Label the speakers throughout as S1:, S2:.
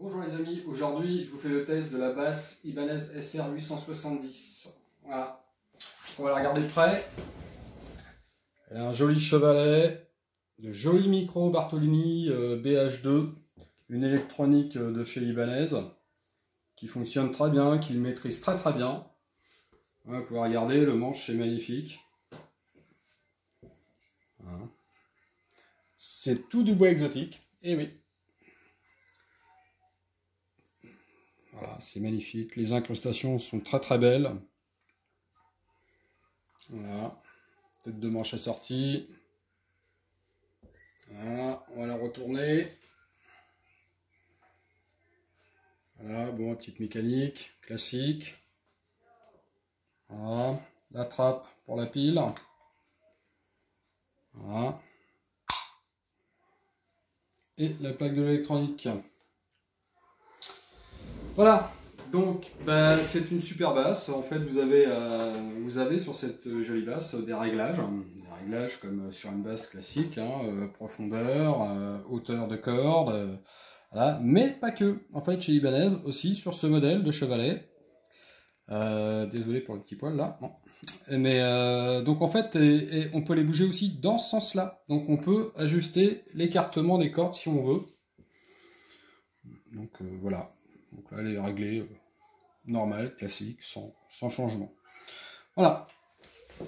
S1: Bonjour les amis, aujourd'hui je vous fais le test de la basse Ibanez SR 870. Voilà, on va la regarder de près. Elle a un joli chevalet, de jolis micros Bartolini BH2, une électronique de chez Ibanez qui fonctionne très bien, qui maîtrise très bien. Voilà, vous pouvez regarder, le manche c'est magnifique. Voilà. C'est tout du bois exotique, et oui. Voilà, c'est magnifique. Les incrustations sont très belles. Voilà. Tête de manche assortie. Voilà, on va la retourner. Voilà, bon, petite mécanique, classique. Voilà, la trappe pour la pile. Voilà. Et la plaque de l'électronique. Voilà, donc c'est une super basse. En fait, vous avez sur cette jolie basse des réglages comme sur une basse classique, hein, profondeur, hauteur de corde, voilà. Mais pas que. En fait, chez Ibanez aussi sur ce modèle de chevalet. Désolé pour le petit poil là. Non. Mais donc en fait, on peut les bouger aussi dans ce sens-là. Donc on peut ajuster l'écartement des cordes si on veut. Donc voilà. Donc là, elle est réglée normale, classique, sans changement. Voilà.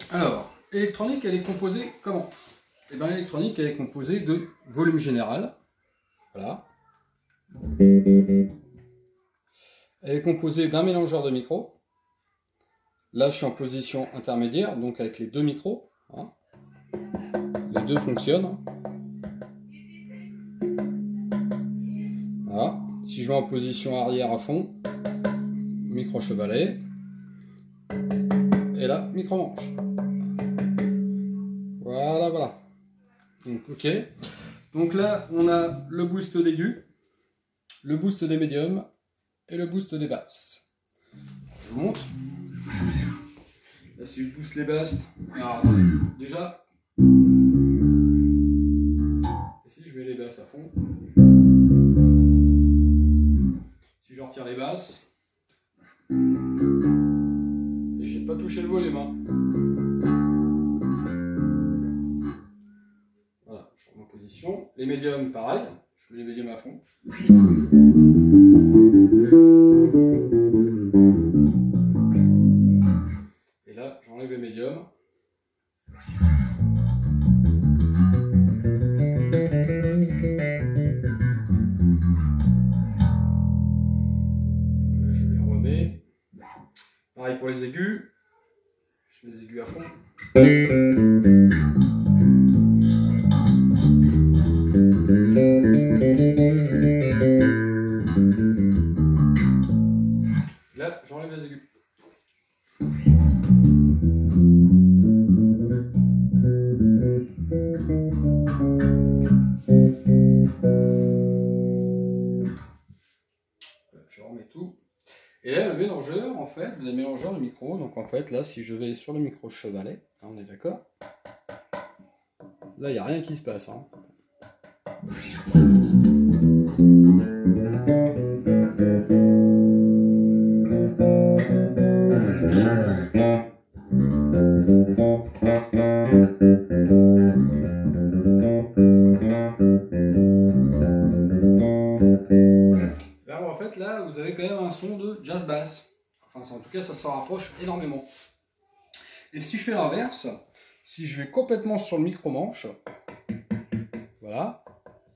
S1: Alors, l'électronique, elle est composée comment? Eh bien, l'électronique, elle est composée de volume général. Voilà. Elle est composée d'un mélangeur de micros. Là, je suis en position intermédiaire, donc avec les deux micros. Hein. Les deux fonctionnent. Voilà. Si je vais en position arrière à fond, micro chevalet, et là, micro manche. Voilà. Donc, ok. Donc là, on a le boost d'aigu, le boost des médiums et le boost des basses. Je vous montre. Là, si je booste les basses, alors déjà, ici je mets les basses à fond. Si je retire les basses, et j'ai pas touché le volume, hein. Voilà, je remets en position. Les médiums, pareil, je mets les médiums à fond. Et là, j'enlève les médiums. Pareil pour les aigus, je mets les aigus à fond. Là, j'enlève les aigus. Je remets tout. Et là, le mélangeur, en fait, vous avez le mélangeur de micro. Donc, en fait, là, si je vais sur le micro chevalet, hein, on est d'accord. Là, il n'y a rien qui se passe. Hein. En fait, là, vous avez quand même un son de jazz bass. Enfin, en tout cas, ça s'en rapproche énormément. Et si je fais l'inverse, si je vais complètement sur le micro-manche, voilà,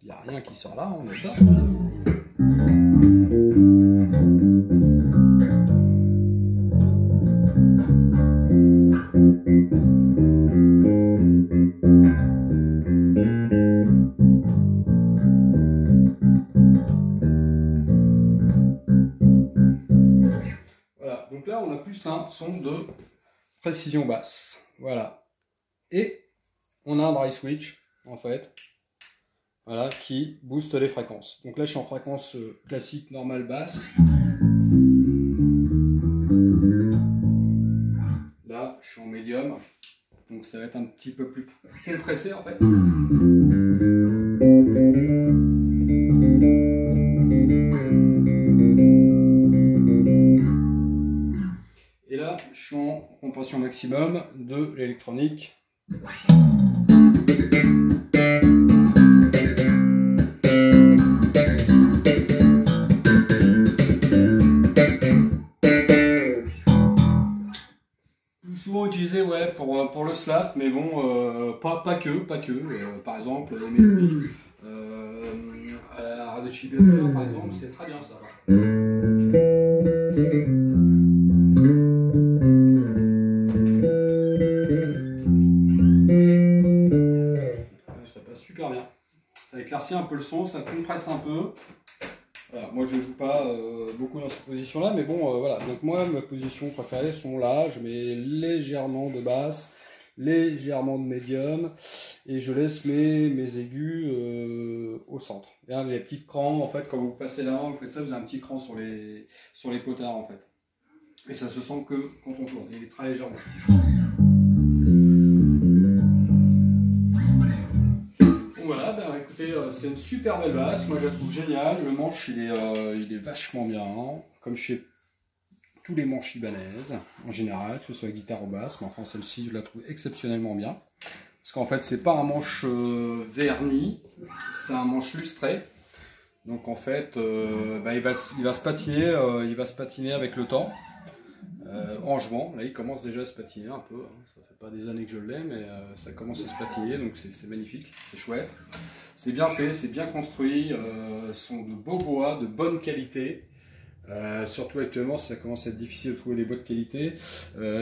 S1: il n'y a rien qui sort là, on est là. Donc là, on a plus un son de précision basse. Voilà. Et on a un dry switch, en fait, voilà, qui booste les fréquences. Donc là, je suis en fréquence classique, normale, basse. Là, je suis en médium. Donc ça va être un petit peu plus compressé, en fait. compression maximum de l'électronique. Souvent utilisé ouais, pour le slap, mais bon, pas que. Par exemple, Red Hot Chili Peppers, par exemple, c'est très bien ça. Ça passe super bien. Ça éclaircit un peu le son, ça compresse un peu. Voilà, moi je ne joue pas beaucoup dans cette position là, mais bon voilà, donc moi mes positions préférées sont là, je mets légèrement de basse, légèrement de médium, et je laisse mes aigus au centre. Et là, les petits crans, en fait, quand vous passez la main, vous faites ça, vous avez un petit cran sur les potards en fait. Et ça se sent que quand on tourne, il est très légèrement. Voilà, ben écoutez, c'est une super belle basse, moi je la trouve géniale, le manche il est vachement bien, hein, comme chez tous les manches libanaises, en général, que ce soit guitare ou basse, mais enfin celle-ci je la trouve exceptionnellement bien, parce qu'en fait c'est pas un manche verni, c'est un manche lustré, donc en fait ben, il va se patiner avec le temps. En jouant, là il commence déjà à se patiner un peu, hein. Ça fait pas des années que je l'ai, mais ça commence à se patiner, donc c'est magnifique, c'est chouette. C'est bien fait, c'est bien construit, sont de beaux bois, de bonne qualité. Surtout actuellement, ça commence à être difficile de trouver des bois de qualité.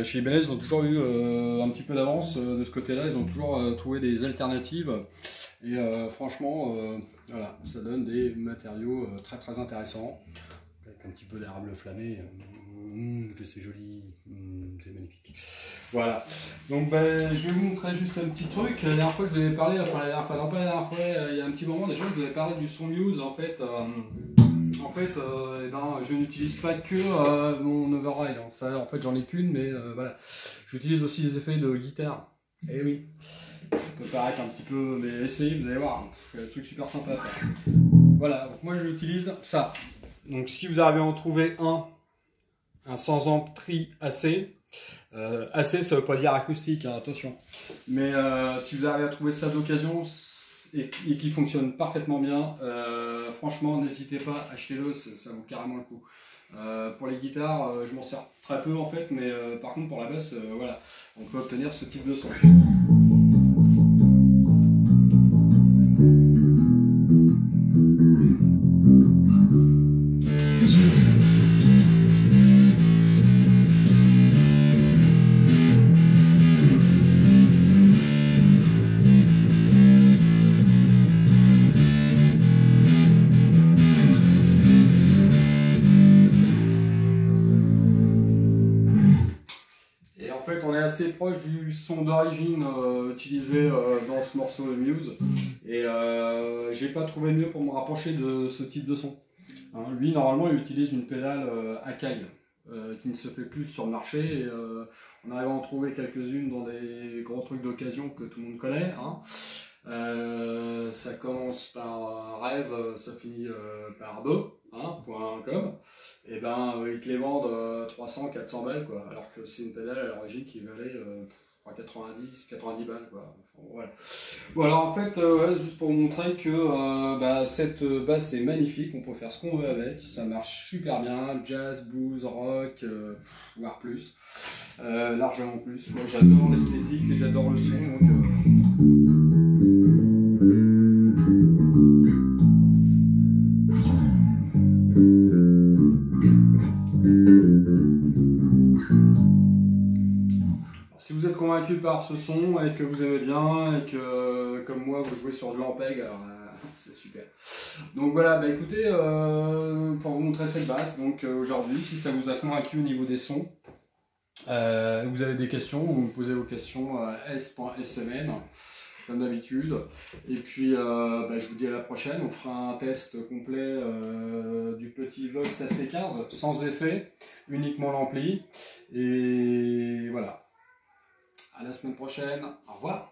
S1: Chez Ibanez, ils ont toujours eu un petit peu d'avance de ce côté-là, ils ont toujours trouvé des alternatives. Et franchement, voilà, ça donne des matériaux très intéressants. Avec un petit peu d'érable flammé, que c'est joli, c'est magnifique. Voilà, donc ben, je vais vous montrer juste un petit truc. La dernière fois je vous avais parlé, enfin la dernière fois, non pas la dernière fois, il y a un petit moment déjà, je vous avais parlé du son Muse en fait. Eh ben, je n'utilise pas que mon override, ça en fait j'en ai qu'une, mais voilà. J'utilise aussi les effets de guitare, et oui, ça peut paraître un petit peu, mais essayez, vous allez voir, c'est un truc super sympa à faire. Voilà, donc moi j'utilise ça. Donc si vous arrivez à en trouver un sans ampli AC, AC ça veut pas dire acoustique, hein, attention, mais si vous arrivez à trouver ça d'occasion et qui fonctionne parfaitement bien, franchement n'hésitez pas, achetez-le, ça vaut carrément le coup. Pour les guitares, je m'en sers très peu en fait, mais par contre pour la basse, voilà, on peut obtenir ce type de son. En fait, on est assez proche du son d'origine utilisé dans ce morceau de Muse, et j'ai pas trouvé mieux pour me rapprocher de ce type de son. Hein, lui, normalement, il utilise une pédale Akai qui ne se fait plus sur le marché, et on arrive à en trouver quelques-unes dans des gros trucs d'occasion que tout le monde connaît. Hein. Ça commence par Rêve, ça finit par Be, hein, .com. Et ben ils te les vendent 300-400 balles quoi, alors que c'est une pédale à l'origine qui valait 90 balles quoi. Enfin, voilà. Voilà, en fait ouais, juste pour vous montrer que bah, cette basse est magnifique, on peut faire ce qu'on veut avec, ça marche super bien, jazz, blues, rock, voire plus, largement plus. Moi j'adore l'esthétique et j'adore le son, donc si vous êtes convaincu par ce son et que vous aimez bien et que comme moi vous jouez sur de l'Ampeg, alors c'est super. Donc voilà, bah écoutez, pour vous montrer cette basse, donc aujourd'hui, si ça vous a convaincu au niveau des sons, vous avez des questions, vous me posez vos questions à s.smn comme d'habitude. Et puis bah, je vous dis à la prochaine, on fera un test complet du petit Vox AC15 sans effet, uniquement l'ampli. Et voilà. À la semaine prochaine. Au revoir.